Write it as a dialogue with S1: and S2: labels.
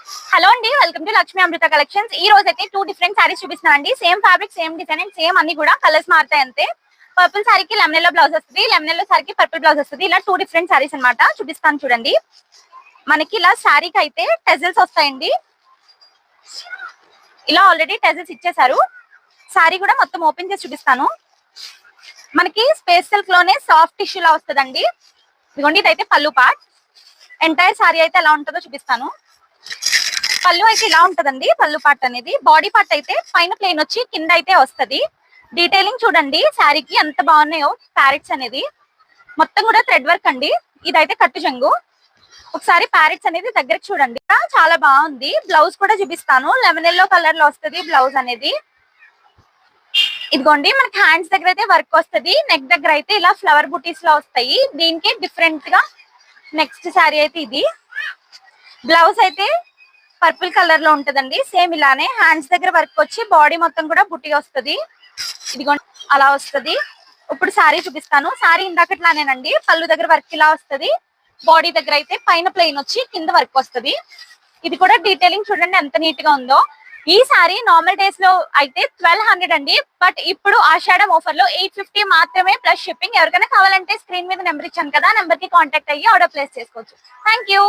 S1: Hello అండి, welcome to Lakshmi Amrita collections. ఈ రోజు అయితే 2 డిఫరెంట్ సారీస్ చూపిస్తున్నానండి. Same fabric, same design and same అన్ని కూడా కలర్స్ మారుతాయి అంతే. పర్పుల్ సారీకి లెమన్ ఎల్లో బ్లౌజ్ వస్తుంది, లెమన్ ఎల్లో సారీకి పర్పుల్ బ్లౌజ్ వస్తుంది. ఇలా 2 డిఫరెంట్ సారీస్ అన్నమాట. చూపిస్తాను చూడండి. మనకి ఇలా సారీకి అయితే టెజల్స్ వస్తాయండి. ఇలా ఆల్రెడీ టెజల్స్ ఇచ్చేసారు. సారీ కూడా మొత్తం ఓపెన్ చేసి చూపిస్తాను. మనకి స్పేస్ సిల్క్ లోనే సాఫ్ట్ టిష్యూ లా వస్తుందండి. ఇదిగోండి, ఇదైతే పళ్ళు పార్ట్. ఎంటైర్ సారీ అయితే ఎలా ఉంటుందో చూపిస్తాను. పళ్ళు అయితే ఇలా ఉంటదండి. పళ్ళు పార్ట్ అనేది, బాడీ పార్ట్ అయితే పైన ప్లేన్ వచ్చి కింద అయితే వస్తది. డీటెయిలింగ్ చూడండి శారీకి ఎంత బాగున్నాయో. ప్యారెట్స్ అనేది మొత్తం కూడా థ్రెడ్ వర్క్ అండి. ఇదైతే కట్టు చెంగు. ఒకసారి ప్యారెట్స్ అనేది దగ్గరికి చూడండి, చాలా బాగుంది. బ్లౌజ్ కూడా చూపిస్తాను. లెమన్ ఎల్లో కలర్ లో వస్తుంది బ్లౌజ్ అనేది. ఇదిగోండి, మనకి హ్యాండ్స్ దగ్గర అయితే వర్క్ వస్తుంది. నెక్ దగ్గర అయితే ఇలా ఫ్లవర్ బుటీస్ లో వస్తాయి. దీనికి డిఫరెంట్ గా నెక్స్ట్ శారీ అయితే ఇది. బ్లౌజ్ అయితే పర్పుల్ కలర్ లో ఉంటదండి. సేమ్ ఇలానే హ్యాండ్స్ దగ్గర వర్క్ వచ్చి బాడీ మొత్తం కూడా బుట్టి వస్తుంది. ఇదిగోండి, అలా వస్తుంది. ఇప్పుడు శారీ చూపిస్తాను. శారీ ఇందాకట్లానేనండి. పళ్ళు దగ్గర వర్క్ ఇలా వస్తుంది. బాడీ దగ్గర అయితే పైన ప్లెయిన్ వచ్చి కింద వర్క్ వస్తుంది. ఇది కూడా డీటెయిలింగ్ చూడండి ఎంత నీట్ గా ఉందో. ఈ సారీ నార్మల్ డేస్ లో అయితే 1200 అండి. బట్ ఇప్పుడు ఆషాఢం ఆఫర్ లో 850 మాత్రమే ప్లస్ షిప్పింగ్. ఎవరికైనా కావాలంటే స్క్రీన్ మీద నెంబర్ ఇచ్చాను కదా, నెంబర్ కి కాంటాక్ట్ అయ్యి ఆర్డర్ ప్లేస్ చేసుకోవచ్చు. Thank you.